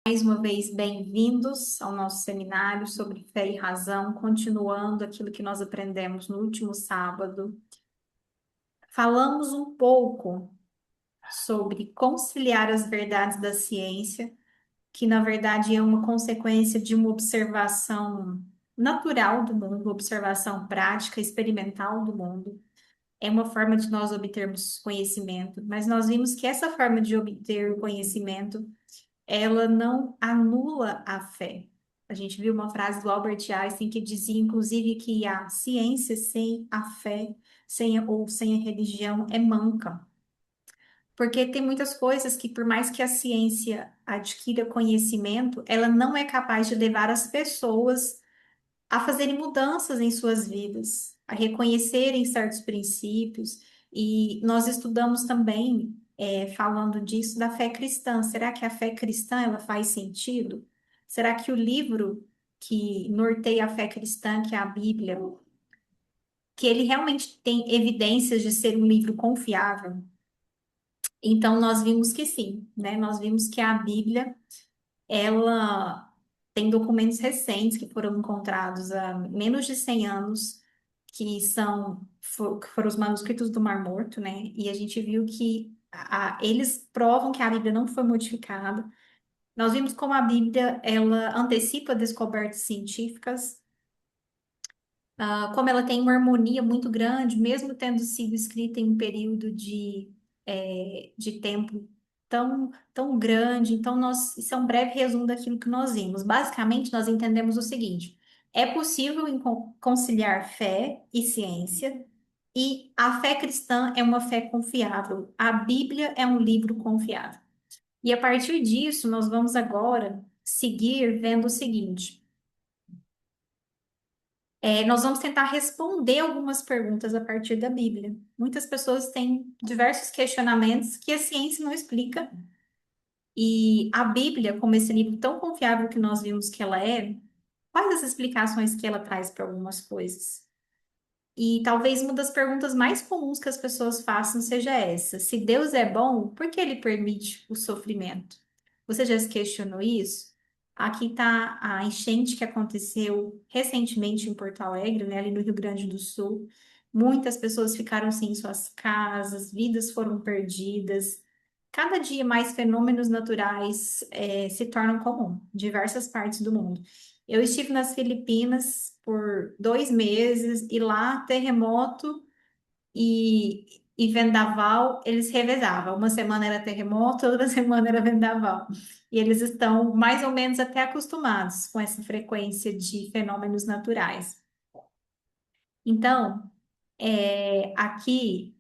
Mais uma vez, bem-vindos ao nosso seminário sobre fé e razão, continuando aquilo que nós aprendemos no último sábado. Falamos um pouco sobre conciliar as verdades da ciência, que na verdade é uma consequência de uma observação natural do mundo, observação prática, experimental do mundo. É uma forma de nós obtermos conhecimento, mas nós vimos que essa forma de obter o conhecimento ela não anula a fé. A gente viu uma frase do Albert Einstein que dizia, inclusive, que a ciência sem a fé, sem a religião, é manca. Porque tem muitas coisas que, por mais que a ciência adquira conhecimento, ela não é capaz de levar as pessoas a fazerem mudanças em suas vidas, a reconhecerem certos princípios. E nós estudamos também, falando disso, da fé cristã. Será que a fé cristã ela faz sentido? Será que o livro que norteia a fé cristã, que é a Bíblia, que ele realmente tem evidências de ser um livro confiável? Então, nós vimos que sim, né? Nós vimos que a Bíblia ela tem documentos recentes que foram encontrados há menos de 100 anos, que foram os manuscritos do Mar Morto, né? E a gente viu que eles provam que a Bíblia não foi modificada. Nós vimos como a Bíblia ela antecipa descobertas científicas, como ela tem uma harmonia muito grande, mesmo tendo sido escrita em um período de tempo tão grande. Então, isso é um breve resumo daquilo que nós vimos. Basicamente, nós entendemos o seguinte: é possível conciliar fé e ciência, e a fé cristã é uma fé confiável. A Bíblia é um livro confiável. E a partir disso, nós vamos agora seguir vendo o seguinte. Nós vamos tentar responder algumas perguntas a partir da Bíblia. Muitas pessoas têm diversos questionamentos que a ciência não explica. E a Bíblia, como esse livro tão confiável que nós vimos que ela é, quais as explicações que ela traz para algumas coisas? E talvez uma das perguntas mais comuns que as pessoas façam seja essa: se Deus é bom, por que ele permite o sofrimento? Você já se questionou isso? Aqui está a enchente que aconteceu recentemente em Porto Alegre, né, ali no Rio Grande do Sul. Muitas pessoas ficaram sem suas casas, vidas foram perdidas. Cada dia mais fenômenos naturais se tornam comum, em diversas partes do mundo. Eu estive nas Filipinas por 2 meses e lá terremoto e vendaval eles revezavam. Uma semana era terremoto, outra semana era vendaval. E eles estão mais ou menos até acostumados com essa frequência de fenômenos naturais. Então, aqui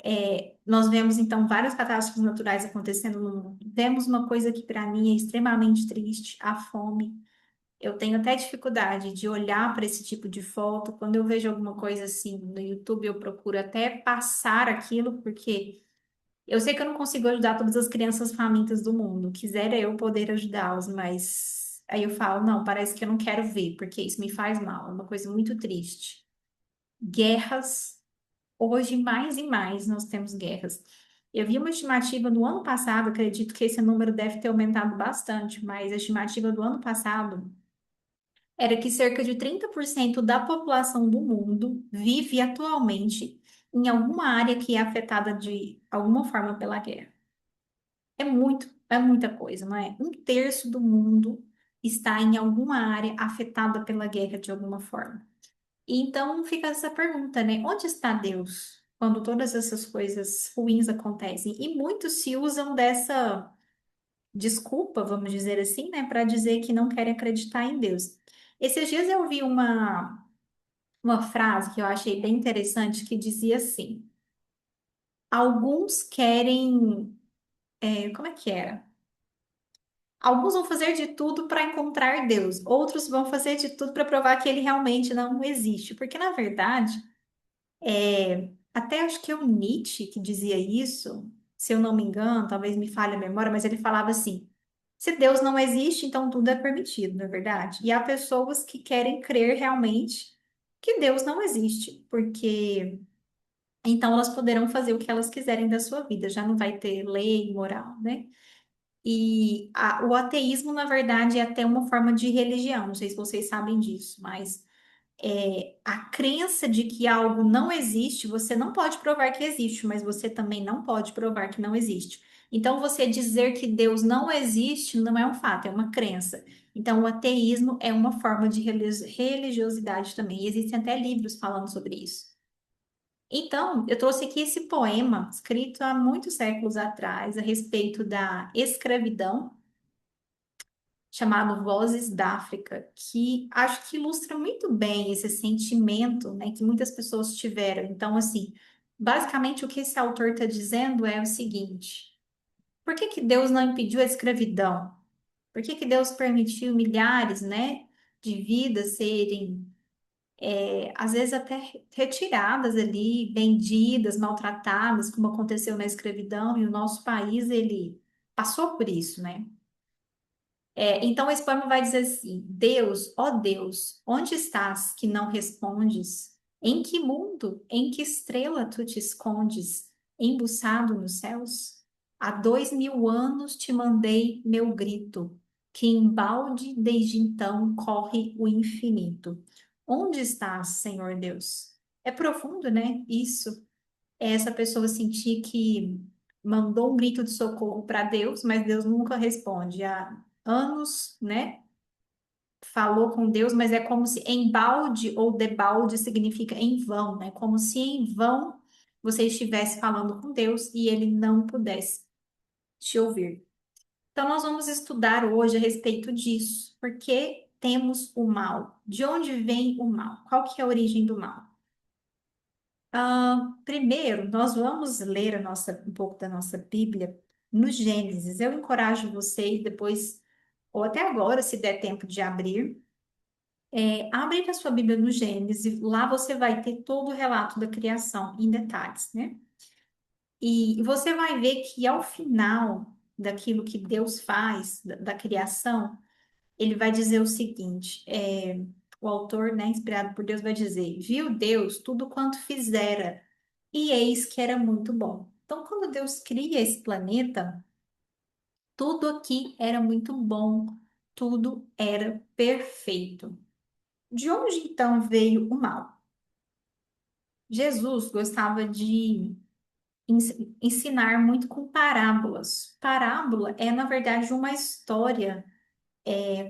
nós vemos então várias catástrofes naturais acontecendo no mundo. Vemos uma coisa que para mim é extremamente triste, a fome. Eu tenho até dificuldade de olhar para esse tipo de foto. Quando eu vejo alguma coisa assim no YouTube, eu procuro até passar aquilo, porque eu sei que eu não consigo ajudar todas as crianças famintas do mundo. Quisera eu poder ajudá-las, mas aí eu falo, não, parece que eu não quero ver, porque isso me faz mal. É uma coisa muito triste. Guerras, hoje mais e mais nós temos guerras. Eu vi uma estimativa no ano passado, acredito que esse número deve ter aumentado bastante, mas a estimativa do ano passado era que cerca de 30% da população do mundo vive atualmente em alguma área que é afetada de alguma forma pela guerra. É muita coisa, não é? 1/3 do mundo está em alguma área afetada pela guerra de alguma forma. E então fica essa pergunta, né? Onde está Deus quando todas essas coisas ruins acontecem? E muitos se usam dessa desculpa, vamos dizer assim, né, para dizer que não querem acreditar em Deus. Esses dias eu vi uma frase que eu achei bem interessante que dizia assim: alguns querem, como é que era? Alguns vão fazer de tudo para encontrar Deus, outros vão fazer de tudo para provar que ele realmente não existe. Porque, na verdade, até acho que é o Nietzsche que dizia isso, se eu não me engano, talvez me falhe a memória, mas ele falava assim: se Deus não existe, então tudo é permitido, não é verdade? E há pessoas que querem crer realmente que Deus não existe, porque então elas poderão fazer o que elas quiserem da sua vida, já não vai ter lei, moral, né? O ateísmo, na verdade, é até uma forma de religião. Não sei se vocês sabem disso, mas a crença de que algo não existe, você não pode provar que existe, mas você também não pode provar que não existe. Então, você dizer que Deus não existe não é um fato, é uma crença. Então, o ateísmo é uma forma de religiosidade também. E existem até livros falando sobre isso. Então, eu trouxe aqui esse poema escrito há muitos séculos atrás a respeito da escravidão, chamado Vozes da África, que acho que ilustra muito bem esse sentimento, né, que muitas pessoas tiveram. Então, assim, basicamente o que esse autor está dizendo é o seguinte: por que que Deus não impediu a escravidão? Por que que Deus permitiu milhares, né, de vidas serem, às vezes até retiradas ali, vendidas, maltratadas, como aconteceu na escravidão, e o nosso país, ele passou por isso, né? Então, esse poema vai dizer assim: Deus, ó Deus, onde estás que não respondes? Em que mundo, em que estrela tu te escondes, embuçado nos céus? Há 2000 anos te mandei meu grito, que embalde desde então corre o infinito. Onde estás, Senhor Deus? É profundo, né? Isso é essa pessoa sentir que mandou um grito de socorro para Deus, mas Deus nunca responde. Há anos, né? Falou com Deus, mas é como se em balde ou debalde significa em vão, né? Como se em vão você estivesse falando com Deus e ele não pudesse te ouvir. Então, nós vamos estudar hoje a respeito disso. Por que temos o mal? De onde vem o mal? Qual que é a origem do mal? Primeiro, nós vamos ler um pouco da nossa Bíblia no Gênesis. Eu encorajo vocês depois, ou até agora, se der tempo de abrir, abre a sua Bíblia no Gênesis. Lá você vai ter todo o relato da criação em detalhes, né? E você vai ver que ao final daquilo que Deus faz, da criação, ele vai dizer o seguinte: o autor, né, inspirado por Deus, vai dizer: viu Deus tudo quanto fizera, e eis que era muito bom. Então, quando Deus cria esse planeta, tudo aqui era muito bom, tudo era perfeito. De onde então veio o mal? Jesus gostava de ensinar muito com parábolas. Parábola é, na verdade, uma história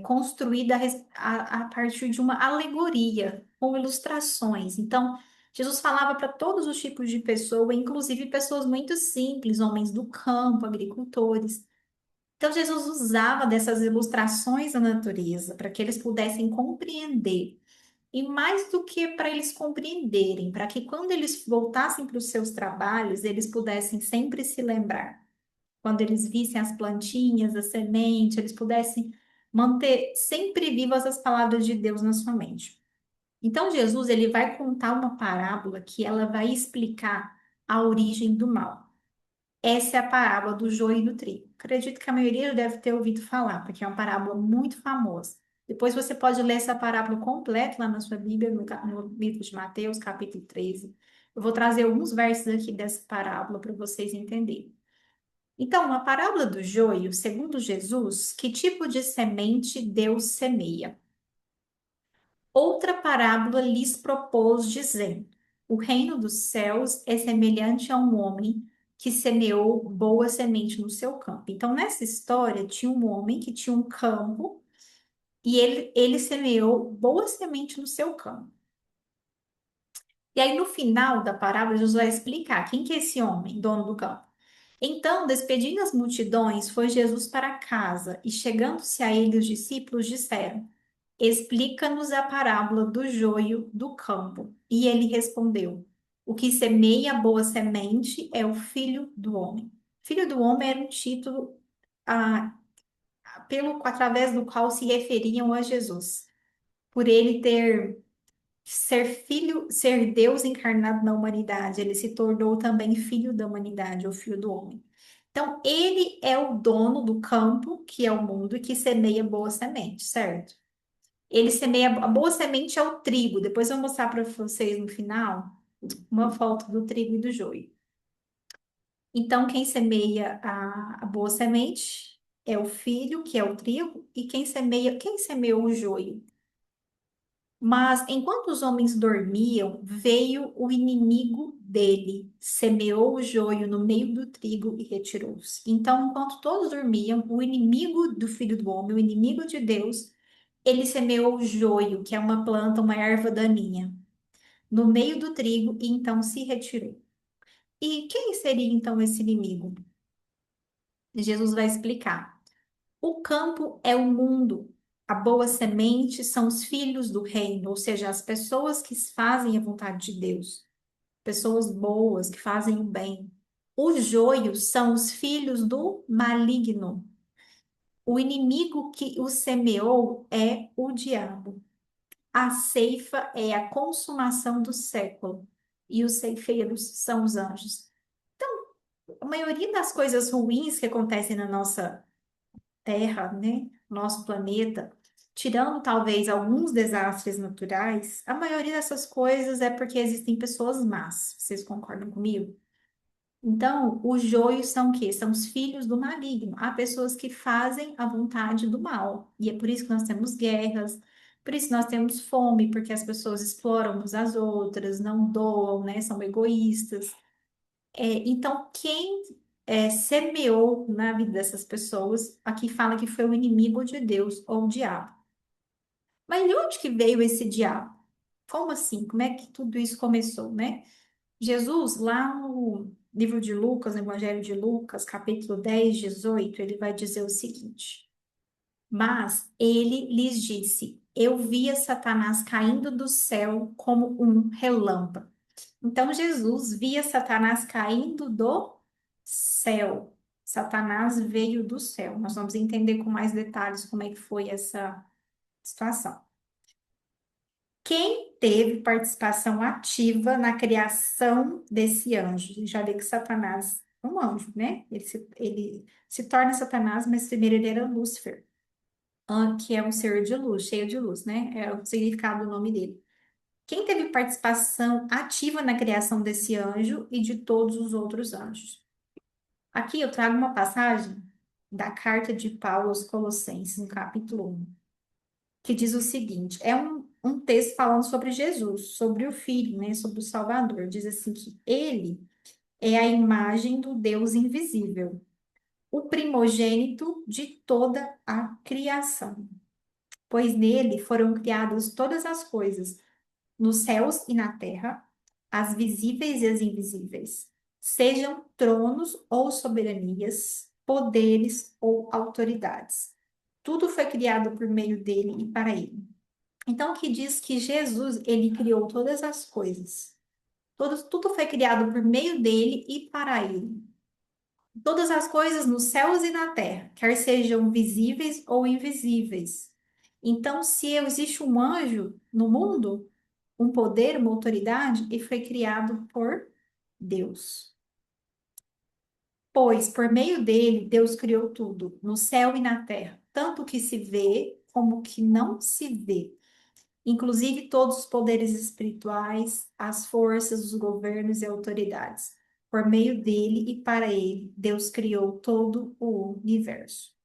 construída a partir de uma alegoria, com ilustrações. Então, Jesus falava para todos os tipos de pessoa, inclusive pessoas muito simples, homens do campo, agricultores. Então, Jesus usava dessas ilustrações da natureza para que eles pudessem compreender. E mais do que para eles compreenderem, para que quando eles voltassem para os seus trabalhos, eles pudessem sempre se lembrar. Quando eles vissem as plantinhas, a semente, eles pudessem manter sempre vivas as palavras de Deus na sua mente. Então, Jesus, ele vai contar uma parábola que ela vai explicar a origem do mal. Essa é a parábola do joio e do trigo. Acredito que a maioria já deve ter ouvido falar, porque é uma parábola muito famosa. Depois você pode ler essa parábola completa lá na sua Bíblia, no livro de Mateus, capítulo 13. Eu vou trazer alguns versos aqui dessa parábola para vocês entenderem. Então, a parábola do joio, segundo Jesus, que tipo de semente Deus semeia? Outra parábola lhes propôs, dizendo: o reino dos céus é semelhante a um homem que semeou boa semente no seu campo. Então, nessa história, tinha um homem que tinha um campo e ele semeou boa semente no seu campo. E aí, no final da parábola, Jesus vai explicar quem que é esse homem, dono do campo. Então, despedindo as multidões, foi Jesus para casa e, chegando-se a ele, os discípulos disseram: explica-nos a parábola do joio do campo. E ele respondeu: o que semeia a boa semente é o filho do homem. Filho do homem era um título através do qual se referiam a Jesus, por ele ter ser filho, ser Deus encarnado na humanidade, ele se tornou também filho da humanidade, ou filho do homem. Então, ele é o dono do campo, que é o mundo, e que semeia boa semente, certo? Ele semeia, a boa semente é o trigo. Depois eu vou mostrar para vocês no final uma foto do trigo e do joio. Então, quem semeia a boa semente é o filho, que é o trigo, e quem semeou o joio? Mas enquanto os homens dormiam, veio o inimigo dele, semeou o joio no meio do trigo e retirou-se. Então, enquanto todos dormiam, o inimigo do filho do homem, o inimigo de Deus, ele semeou o joio, que é uma planta, uma erva daninha, no meio do trigo e então se retirou. E quem seria então esse inimigo? Jesus vai explicar. O campo é o mundo. A boa semente são os filhos do reino, ou seja, as pessoas que fazem a vontade de Deus, pessoas boas que fazem o bem. Os joios são os filhos do maligno. O inimigo que o semeou é o diabo. A ceifa é a consumação do século e os ceifeiros são os anjos. A maioria das coisas ruins que acontecem na nossa Terra, né, nosso planeta, tirando talvez alguns desastres naturais, a maioria dessas coisas é porque existem pessoas más. Vocês concordam comigo? Então, os joios são o quê? São os filhos do maligno. Há pessoas que fazem a vontade do mal. E é por isso que nós temos guerras, por isso nós temos fome, porque as pessoas exploram umas às outras, não doam, né? São egoístas. Então, quem semeou na vida dessas pessoas, aqui fala que foi o inimigo de Deus ou o diabo. Mas de onde que veio esse diabo? Como assim? Como é que tudo isso começou, né? Jesus, lá no livro de Lucas, no Evangelho de Lucas, capítulo 10, 18, ele vai dizer o seguinte: Mas ele lhes disse: Eu via Satanás caindo do céu como um relâmpago. Então Jesus via Satanás caindo do céu. Satanás veio do céu. Nós vamos entender com mais detalhes como é que foi essa situação. Quem teve participação ativa na criação desse anjo? A gente já vê que Satanás é um anjo, né? Ele se torna Satanás, mas primeiro ele era Lúcifer, que é um ser de luz, cheio de luz, né? É o significado do nome dele. Quem teve participação ativa na criação desse anjo e de todos os outros anjos? Aqui eu trago uma passagem da carta de Paulo aos Colossenses, no capítulo 1, que diz o seguinte: é um texto falando sobre Jesus, sobre o Filho, né, sobre o Salvador. Diz assim que ele é a imagem do Deus invisível, o primogênito de toda a criação, pois nele foram criadas todas as coisas nos céus e na terra, as visíveis e as invisíveis, sejam tronos ou soberanias, poderes ou autoridades. Tudo foi criado por meio dele e para ele. Então, que diz que Jesus, ele criou todas as coisas. Tudo foi criado por meio dele e para ele. Todas as coisas nos céus e na terra, quer sejam visíveis ou invisíveis. Então, se existe um anjo no mundo, um poder, uma autoridade, ele foi criado por Deus. Pois, por meio dele, Deus criou tudo, no céu e na terra, tanto o que se vê como o que não se vê, inclusive todos os poderes espirituais, as forças, os governos e autoridades. Por meio dele e para ele, Deus criou todo o universo.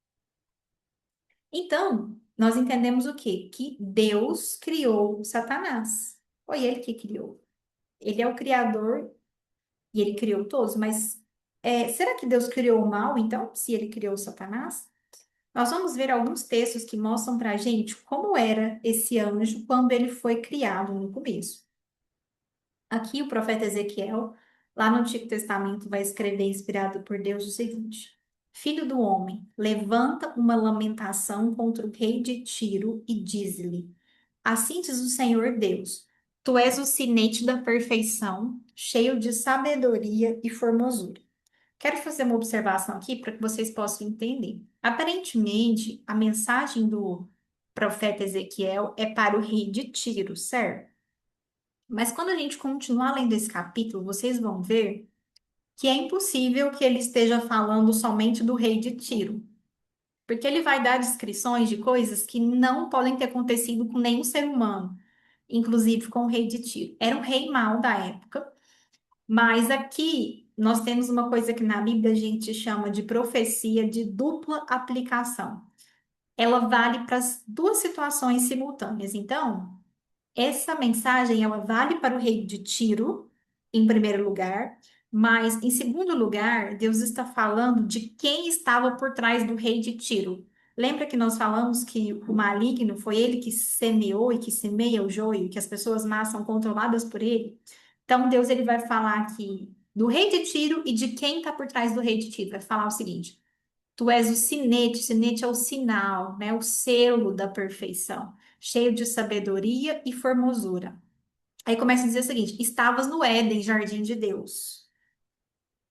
Então, nós entendemos o quê? Que Deus criou Satanás. Foi ele que criou. Ele é o criador e ele criou todos, mas será que Deus criou o mal, então, se ele criou Satanás? Nós vamos ver alguns textos que mostram para a gente como era esse anjo quando ele foi criado no começo. Aqui o profeta Ezequiel, lá no Antigo Testamento, vai escrever, inspirado por Deus, o seguinte: Filho do homem, levanta uma lamentação contra o rei de Tiro e diz-lhe: Assim diz o Senhor Deus: Tu és o sinete da perfeição, cheio de sabedoria e formosura. Quero fazer uma observação aqui para que vocês possam entender. Aparentemente, a mensagem do profeta Ezequiel é para o rei de Tiro, certo? Mas quando a gente continuar lendo esse capítulo, vocês vão ver que é impossível que ele esteja falando somente do rei de Tiro, porque ele vai dar descrições de coisas que não podem ter acontecido com nenhum ser humano, inclusive com o rei de Tiro. Era um rei mau da época, mas aqui nós temos uma coisa que na Bíblia a gente chama de profecia de dupla aplicação. Ela vale para as duas situações simultâneas. Então, essa mensagem ela vale para o rei de Tiro, em primeiro lugar, mas em segundo lugar, Deus está falando de quem estava por trás do rei de Tiro. Lembra que nós falamos que o maligno foi ele que semeou e que semeia o joio, que as pessoas más são controladas por ele? Então Deus ele vai falar aqui do rei de Tiro e de quem está por trás do rei de Tiro. Vai falar o seguinte: tu és o sinete é o sinal, né? O selo da perfeição, cheio de sabedoria e formosura. Aí começa a dizer o seguinte: estavas no Éden, jardim de Deus.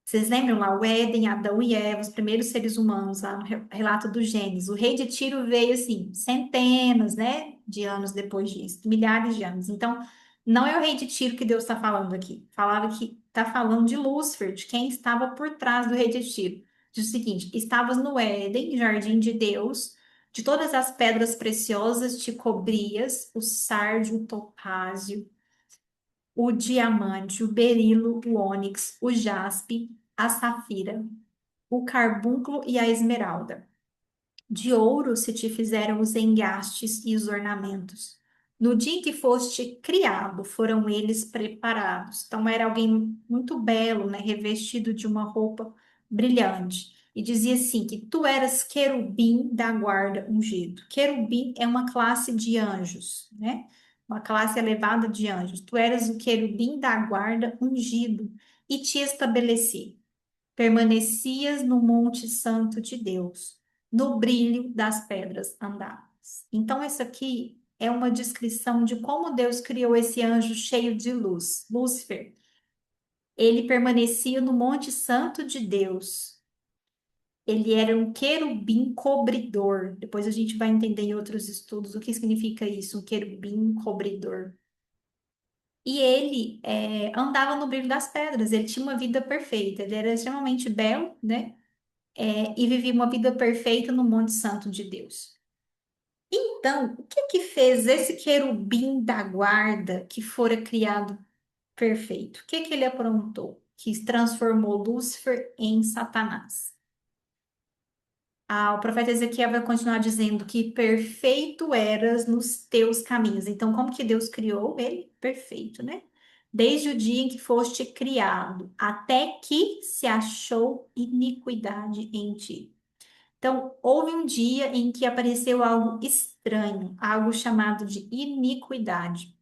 Vocês lembram lá, o Éden, Adão e Eva, os primeiros seres humanos, lá no relato do Gênesis. O rei de Tiro veio, assim, centenas, né, de anos depois disso, milhares de anos. Então, não é o rei de Tiro que Deus está falando aqui. Falava que está falando de Lúcifer, de quem estava por trás do rei de Tiro. Diz o seguinte: estavas no Éden, jardim de Deus, de todas as pedras preciosas te cobrias, o sárdio, o topázio, o diamante, o berilo, o ônix, o jaspe, a safira, o carbúnculo e a esmeralda. De ouro se te fizeram os engastes e os ornamentos. No dia em que foste criado, foram eles preparados. Então era alguém muito belo, né, revestido de uma roupa brilhante. E dizia assim que tu eras querubim da guarda ungido. Querubim é uma classe de anjos, né? Uma classe elevada de anjos. Tu eras o querubim da guarda ungido e te estabeleci. Permanecias no Monte Santo de Deus, no brilho das pedras andavas. Então, isso aqui é uma descrição de como Deus criou esse anjo cheio de luz, Lúcifer. Ele permanecia no Monte Santo de Deus. Ele era um querubim cobridor. Depois a gente vai entender em outros estudos o que significa isso, um querubim cobridor. E ele andava no brilho das pedras, ele tinha uma vida perfeita, ele era extremamente belo, né? E vivia uma vida perfeita no Monte Santo de Deus. Então, o que que fez esse querubim da guarda que fora criado perfeito? O que que ele aprontou? Que transformou Lúcifer em Satanás. O profeta Ezequiel vai continuar dizendo que perfeito eras nos teus caminhos. Então, como que Deus criou ele? Perfeito, né? Desde o dia em que foste criado, até que se achou iniquidade em ti. Então, houve um dia em que apareceu algo estranho, algo chamado de iniquidade.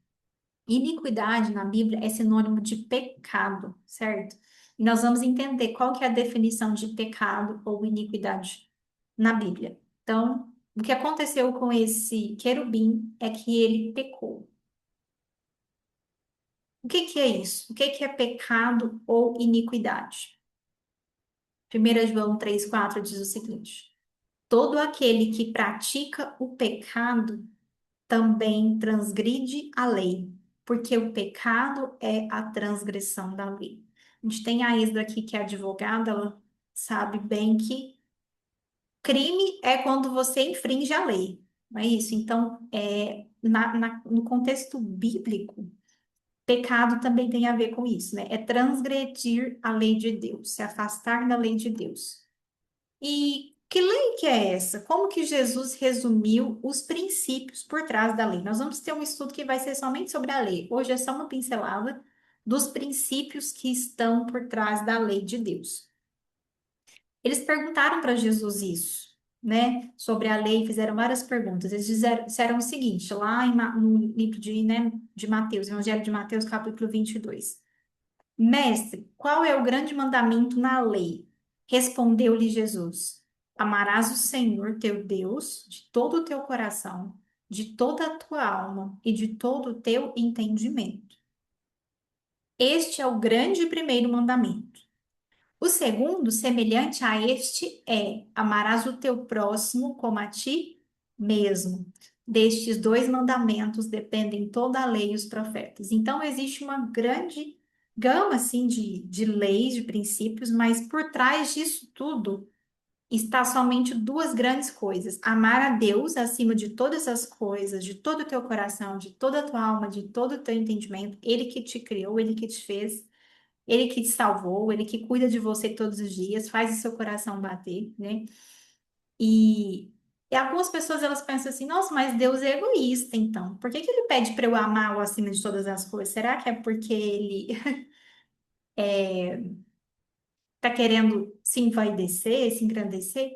Iniquidade na Bíblia é sinônimo de pecado, certo? E nós vamos entender qual que é a definição de pecado ou iniquidade na Bíblia. Então, o que aconteceu com esse querubim é que ele pecou. O que que é isso? O que que é pecado ou iniquidade? 1 João 3,4 diz o seguinte: todo aquele que pratica o pecado também transgride a lei, porque o pecado é a transgressão da lei. A gente tem a Isra aqui, que é advogada, ela sabe bem que crime é quando você infringe a lei, não é isso? Então, no contexto bíblico, pecado também tem a ver com isso, né? É transgredir a lei de Deus, se afastar da lei de Deus. E que lei que é essa? Como que Jesus resumiu os princípios por trás da lei? Nós vamos ter um estudo que vai ser somente sobre a lei. Hoje é só uma pincelada dos princípios que estão por trás da lei de Deus. Eles perguntaram para Jesus isso, né? Sobre a lei, fizeram várias perguntas. Eles disseram o seguinte, lá no livro de Mateus, Evangelho de Mateus, capítulo 22. Mestre, qual é o grande mandamento na lei? Respondeu-lhe Jesus: amarás o Senhor teu Deus de todo o teu coração, de toda a tua alma e de todo o teu entendimento. Este é o grande primeiro mandamento. O segundo, semelhante a este, é: amarás o teu próximo como a ti mesmo. Destes dois mandamentos dependem toda a lei e os profetas. Então, existe uma grande gama, assim, de leis, de princípios, mas por trás disso tudo está somente duas grandes coisas: amar a Deus acima de todas as coisas, de todo o teu coração, de toda a tua alma, de todo o teu entendimento, Ele que te criou, Ele que te fez, Ele que te salvou, ele que cuida de você todos os dias, faz o seu coração bater, né? E, e algumas pessoas elas pensam assim, nossa, mas Deus é egoísta, então. Por que que ele pede para eu amá-lo acima de todas as coisas? Será que é porque ele tá querendo se envaidecer, se engrandecer?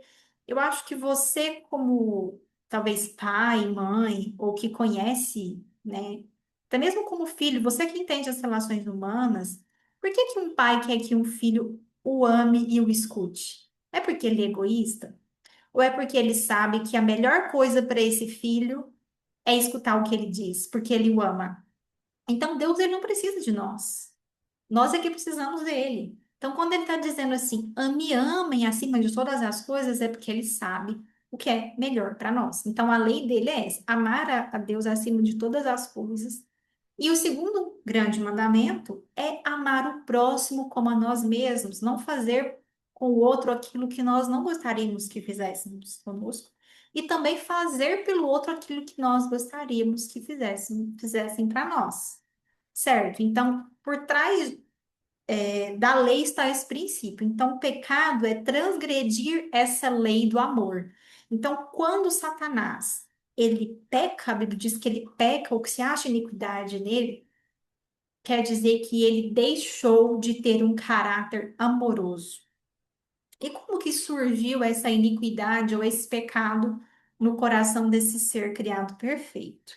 Eu acho que você, como talvez pai, mãe, ou que conhece, né? Até mesmo como filho, você que entende as relações humanas, por que que um pai quer que um filho o ame e o escute? É porque ele é egoísta? Ou é porque ele sabe que a melhor coisa para esse filho é escutar o que ele diz, porque ele o ama? Então, Deus ele não precisa de nós. Nós é que precisamos dele. Então, quando ele está dizendo assim, me amem acima de todas as coisas, é porque ele sabe o que é melhor para nós. Então, a lei dele é essa: amar a Deus acima de todas as coisas. E o segundo grande mandamento é amar o próximo como a nós mesmos, não fazer com o outro aquilo que nós não gostaríamos que fizéssemos conosco, e também fazer pelo outro aquilo que nós gostaríamos que fizessem para nós. Certo? Então, por trás da lei está esse princípio. Então, o pecado é transgredir essa lei do amor. Então, quando Satanás ele peca, a Bíblia diz que ele peca ou que se acha iniquidade nele, quer dizer que ele deixou de ter um caráter amoroso. E como que surgiu essa iniquidade ou esse pecado no coração desse ser criado perfeito?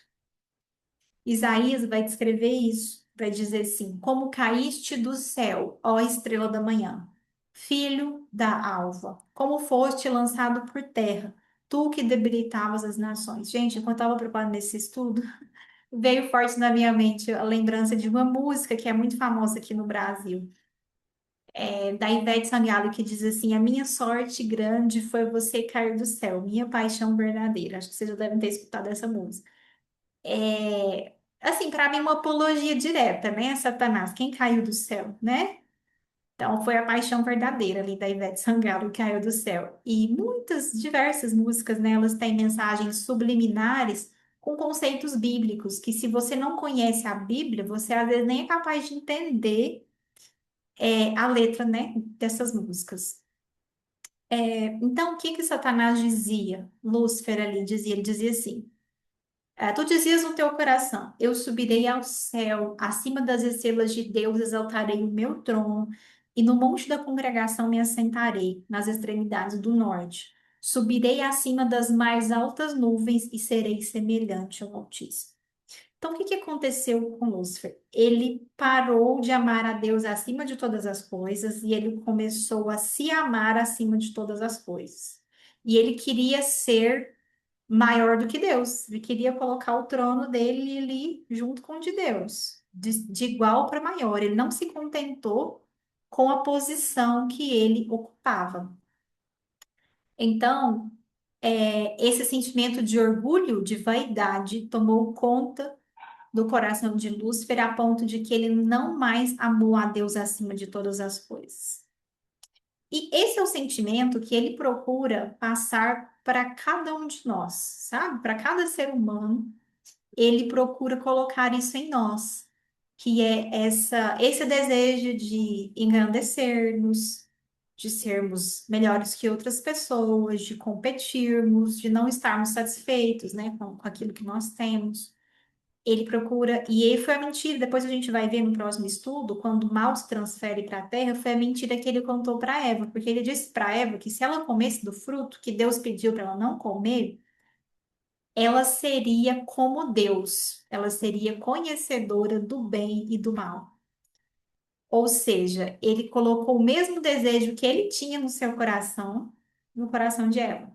Isaías vai descrever isso, vai dizer assim: como caíste do céu, ó estrela da manhã, filho da alva, como foste lançado por terra, tu que debilitavas as nações. Gente, enquanto eu estava preparando esse estudo, veio forte na minha mente a lembrança de uma música que é muito famosa aqui no Brasil, da Ivete Sangalo, que diz assim: a minha sorte grande foi você cair do céu, minha paixão verdadeira. Acho que vocês já devem ter escutado essa música. Assim, para mim, uma apologia direta, né? Satanás, quem caiu do céu, né? Então, foi a paixão verdadeira ali da Ivete Sangalo que caiu do céu. E muitas, diversas músicas, né, elas têm mensagens subliminares com conceitos bíblicos, que se você não conhece a Bíblia, você às vezes nem é capaz de entender a letra, né, dessas músicas. Então, o que que Satanás dizia? Lúcifer ali dizia, ele dizia assim: tu dizias no teu coração: eu subirei ao céu, acima das estrelas de Deus exaltarei o meu trono, e no monte da congregação me assentarei, nas extremidades do norte. Subirei acima das mais altas nuvens e serei semelhante ao Altíssimo. Então, o que que aconteceu com Lúcifer? Ele parou de amar a Deus acima de todas as coisas e ele começou a se amar acima de todas as coisas. E ele queria ser maior do que Deus. Ele queria colocar o trono dele ali junto com o de Deus, de igual para maior. Ele não se contentou com a posição que ele ocupava. Então, esse sentimento de orgulho, de vaidade, tomou conta do coração de Lúcifer a ponto de que ele não mais amou a Deus acima de todas as coisas. E esse é o sentimento que ele procura passar para cada um de nós, sabe? Para cada ser humano ele procura colocar isso em nós, que é esse desejo de engrandecer-nos, de sermos melhores que outras pessoas, de competirmos, de não estarmos satisfeitos, né, com aquilo que nós temos. Ele procura, e aí foi a mentira, depois a gente vai ver no próximo estudo, quando o mal se transfere para a terra, foi a mentira que ele contou para Eva, porque ele disse para Eva que se ela comesse do fruto que Deus pediu para ela não comer, ela seria como Deus, ela seria conhecedora do bem e do mal. Ou seja, ele colocou o mesmo desejo que ele tinha no seu coração, no coração de Eva,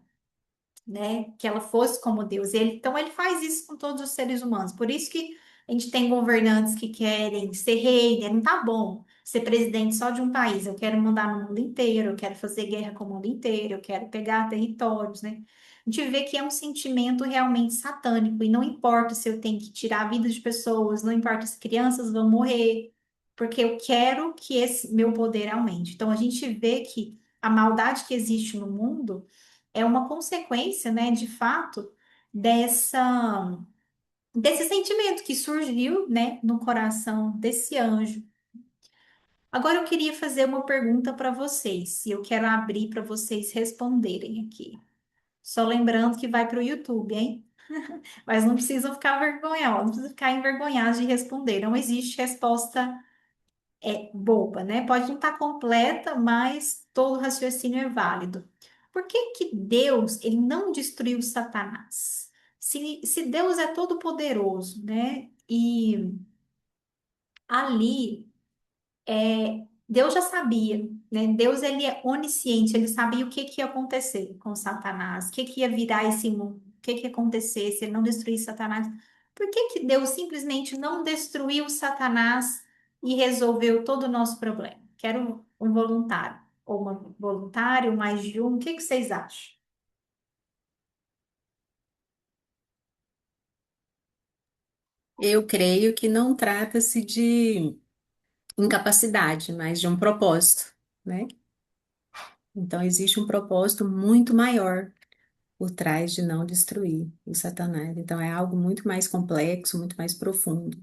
né? Que ela fosse como Deus. Então ele faz isso com todos os seres humanos. Por isso que a gente tem governantes que querem ser rei, né? Não tá bom ser presidente só de um país. Eu quero mandar no mundo inteiro, eu quero fazer guerra com o mundo inteiro, eu quero pegar territórios, né? A gente vê que é um sentimento realmente satânico, e não importa se eu tenho que tirar a vida de pessoas, não importa se crianças vão morrer, porque eu quero que esse meu poder aumente. Então a gente vê que a maldade que existe no mundo é uma consequência, né, de fato, desse sentimento que surgiu, né, no coração desse anjo. Agora eu queria fazer uma pergunta para vocês, e eu quero abrir para vocês responderem aqui. Só lembrando que vai para o YouTube, hein? Mas não precisam ficar vergonhosos, não precisam ficar envergonhados de responder. Não existe resposta boba, né? Pode não estar completa, mas todo raciocínio é válido. Por que que Deus, ele não destruiu Satanás? Se Deus é todo poderoso, né? E ali Deus já sabia, né? Deus, ele é onisciente, ele sabia o que que ia acontecer com Satanás, o que que ia virar esse mundo, o que que ia acontecer se ele não destruísse Satanás. Por que que Deus simplesmente não destruiu Satanás e resolveu todo o nosso problema? Quero um voluntário, ou uma voluntária, ou mais de um, o que que vocês acham? Eu creio que não trata-se de incapacidade, mas de um propósito, né? Então, existe um propósito muito maior por trás de não destruir o Satanás. Então, é algo muito mais complexo, muito mais profundo.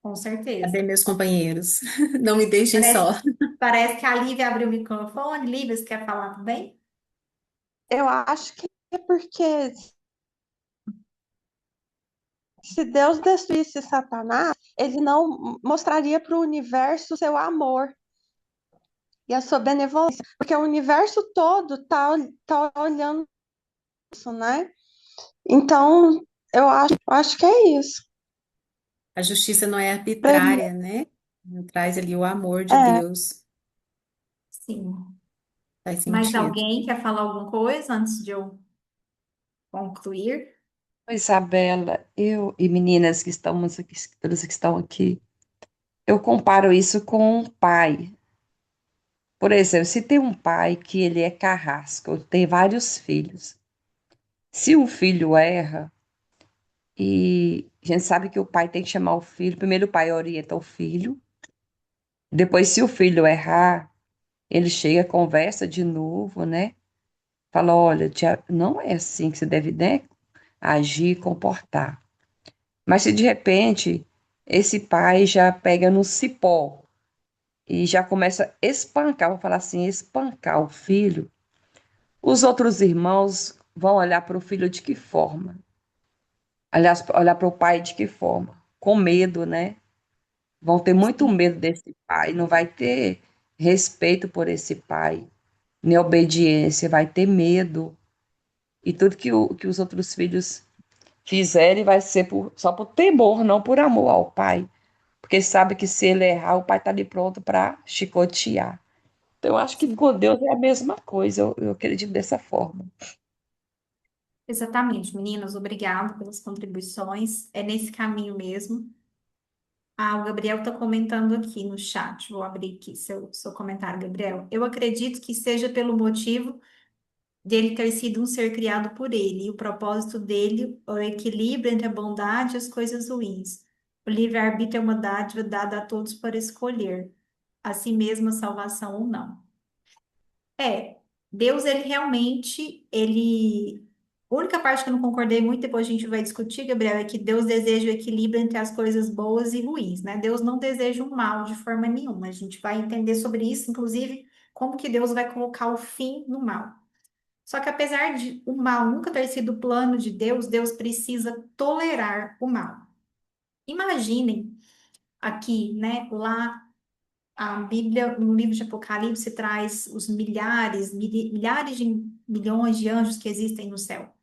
Com Cadê certeza. meus companheiros? Não me deixem Parece, só. parece que a Lívia abriu o microfone. Lívia, você quer falar também? Eu acho que é porque se Deus destruísse Satanás, ele não mostraria para o universo seu amor e a sua benevolência, porque o universo todo tá olhando isso, né? Então, eu acho que é isso. A justiça não é Pra ele, arbitrária, né? Traz ali o amor de é, Deus. Sim. Faz Mais sentido. alguém quer falar alguma coisa antes de eu concluir? Isabela, eu e meninas que estamos aqui, todas que estão aqui, eu comparo isso com um pai. Por exemplo, se tem um pai que ele é carrasco, tem vários filhos. Se um filho erra, e a gente sabe que o pai tem que chamar o filho, primeiro o pai orienta o filho, depois se o filho errar, ele chega, conversa de novo, né? Fala, olha, não é assim que você deve, né, agir, comportar. Mas se de repente esse pai já pega no cipó e já começa a espancar, vou falar assim, espancar o filho, os outros irmãos vão olhar para o filho de que forma? Aliás, olhar para o pai de que forma? Com medo, né? Vão ter muito Sim, medo desse pai, não vai ter respeito por esse pai, nem obediência, vai ter medo. E tudo que os outros filhos fizerem vai ser só por temor, não por amor ao pai. Porque sabe que se ele errar, o pai está ali pronto para chicotear. Então, eu acho que sim, com Deus é a mesma coisa, eu acredito dessa forma. exatamente. Meninas, obrigado pelas contribuições. É nesse caminho mesmo. Ah, o Gabriel está comentando aqui no chat. Vou abrir aqui seu comentário, Gabriel. Eu acredito que seja pelo motivo dele ter sido um ser criado por ele, e o propósito dele é o equilíbrio entre a bondade e as coisas ruins. O livre-arbítrio é uma dádiva dada a todos para escolher, a si mesmo a salvação ou não. Deus, ele realmente, ele... A única parte que eu não concordei muito, depois a gente vai discutir, Gabriel, é que Deus deseja o equilíbrio entre as coisas boas e ruins, né? Deus não deseja o mal de forma nenhuma. A gente vai entender sobre isso, inclusive, como que Deus vai colocar o fim no mal. Só que apesar de o mal nunca ter sido o plano de Deus, Deus precisa tolerar o mal. Imaginem aqui, né, lá a Bíblia, no livro de Apocalipse, traz os milhares de milhões de anjos que existem no céu.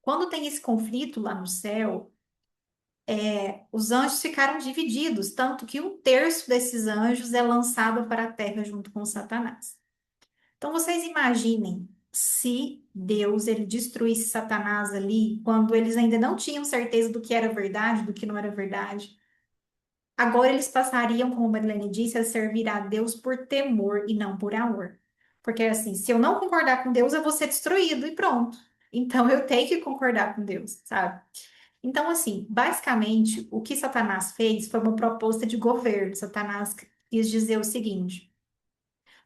Quando tem esse conflito lá no céu, os anjos ficaram divididos, tanto que um terço desses anjos é lançado para a terra junto com Satanás. Então vocês imaginem se Deus ele destruísse Satanás ali, quando eles ainda não tinham certeza do que era verdade, do que não era verdade. Agora eles passariam, como a Madeleine disse, a servir a Deus por temor e não por amor. Porque assim, se eu não concordar com Deus, eu vou ser destruído e pronto. Então eu tenho que concordar com Deus, sabe? Então, assim, basicamente, o que Satanás fez foi uma proposta de governo. Satanás quis dizer o seguinte: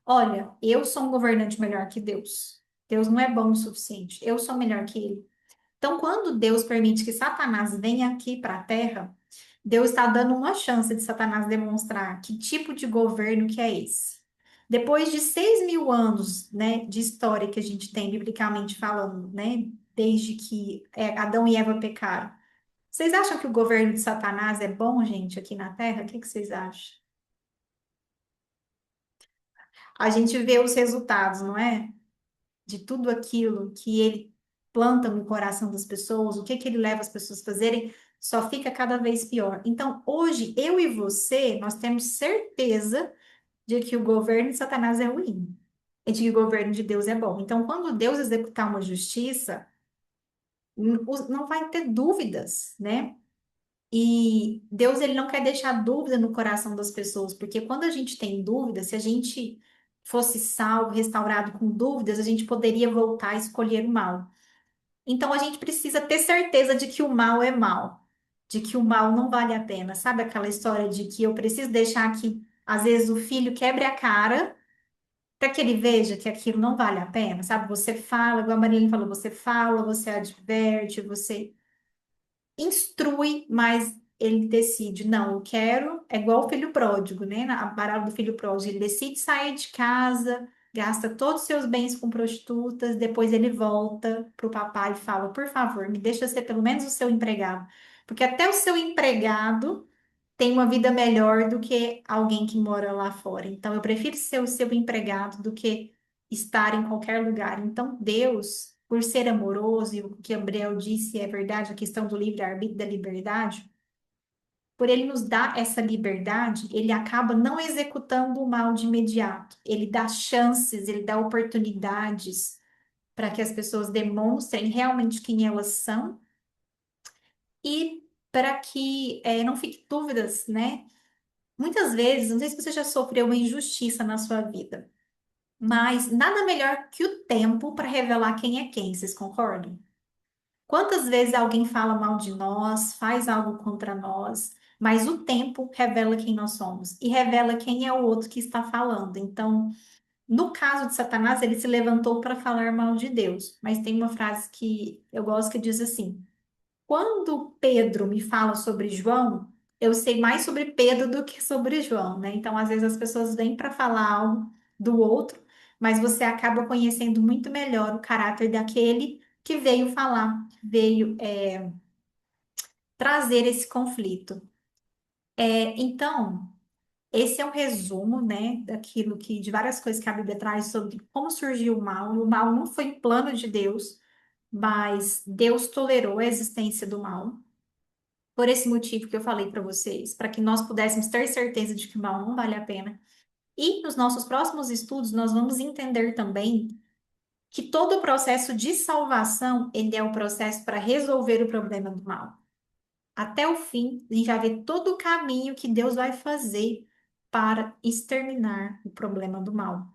olha, eu sou um governante melhor que Deus. Deus não é bom o suficiente. Eu sou melhor que ele. Então, quando Deus permite que Satanás venha aqui para a Terra, Deus está dando uma chance de Satanás demonstrar que tipo de governo que é esse. Depois de 6.000 anos, né, de história que a gente tem, biblicamente falando, né, desde que Adão e Eva pecaram, vocês acham que o governo de Satanás é bom, gente, aqui na Terra? O que que vocês acham? A gente vê os resultados, não é? De tudo aquilo que ele planta no coração das pessoas, o que que ele leva as pessoas a fazerem, só fica cada vez pior. Então, hoje, eu e você, nós temos certeza de que o governo de Satanás é ruim e de que o governo de Deus é bom. Então, quando Deus executar uma justiça, não vai ter dúvidas, né? E Deus, ele não quer deixar dúvida no coração das pessoas, porque quando a gente tem dúvida, se a gente fosse salvo, restaurado com dúvidas, a gente poderia voltar a escolher o mal. Então a gente precisa ter certeza de que o mal é mal, de que o mal não vale a pena. Sabe aquela história de que eu preciso deixar que, às vezes, o filho quebre a cara para que ele veja que aquilo não vale a pena, sabe? Você fala, igual a Marilene falou, você fala, você adverte, você instrui, mas ele decide, não, eu quero, é igual o filho pródigo, né? Na parábola do filho pródigo, ele decide sair de casa, gasta todos os seus bens com prostitutas, depois ele volta pro papai e fala, por favor, me deixa ser pelo menos o seu empregado, porque até o seu empregado tem uma vida melhor do que alguém que mora lá fora. Então, eu prefiro ser o seu empregado do que estar em qualquer lugar. Então, Deus, por ser amoroso, e o que Gabriel disse é verdade, a questão do livre-arbítrio, da liberdade, por ele nos dar essa liberdade, ele acaba não executando o mal de imediato. Ele dá chances, ele dá oportunidades para que as pessoas demonstrem realmente quem elas são e para que não fique dúvidas, né? Muitas vezes, não sei se você já sofreu uma injustiça na sua vida, mas nada melhor que o tempo para revelar quem é quem, vocês concordam? Quantas vezes alguém fala mal de nós, faz algo contra nós, mas o tempo revela quem nós somos e revela quem é o outro que está falando. Então, no caso de Satanás, ele se levantou para falar mal de Deus, mas tem uma frase que eu gosto que diz assim: quando Pedro me fala sobre João, eu sei mais sobre Pedro do que sobre João, né? Então, às vezes as pessoas vêm para falar algo do outro, mas você acaba conhecendo muito melhor o caráter daquele que veio falar, veio trazer esse conflito. Então, esse é um resumo, né, daquilo que, de várias coisas que a Bíblia traz sobre como surgiu o mal. E o mal não foi um plano de Deus, mas Deus tolerou a existência do mal. Por esse motivo que eu falei para vocês, para que nós pudéssemos ter certeza de que o mal não vale a pena. E nos nossos próximos estudos, nós vamos entender também que todo o processo de salvação, ele é o processo para resolver o problema do mal. Até o fim, a gente vai ver todo o caminho que Deus vai fazer para exterminar o problema do mal.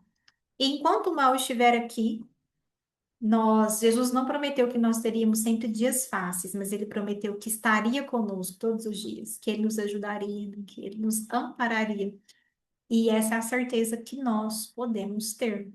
E enquanto o mal estiver aqui, Jesus não prometeu que nós teríamos sempre dias fáceis, mas ele prometeu que estaria conosco todos os dias, que ele nos ajudaria, que ele nos ampararia. E essa é a certeza que nós podemos ter.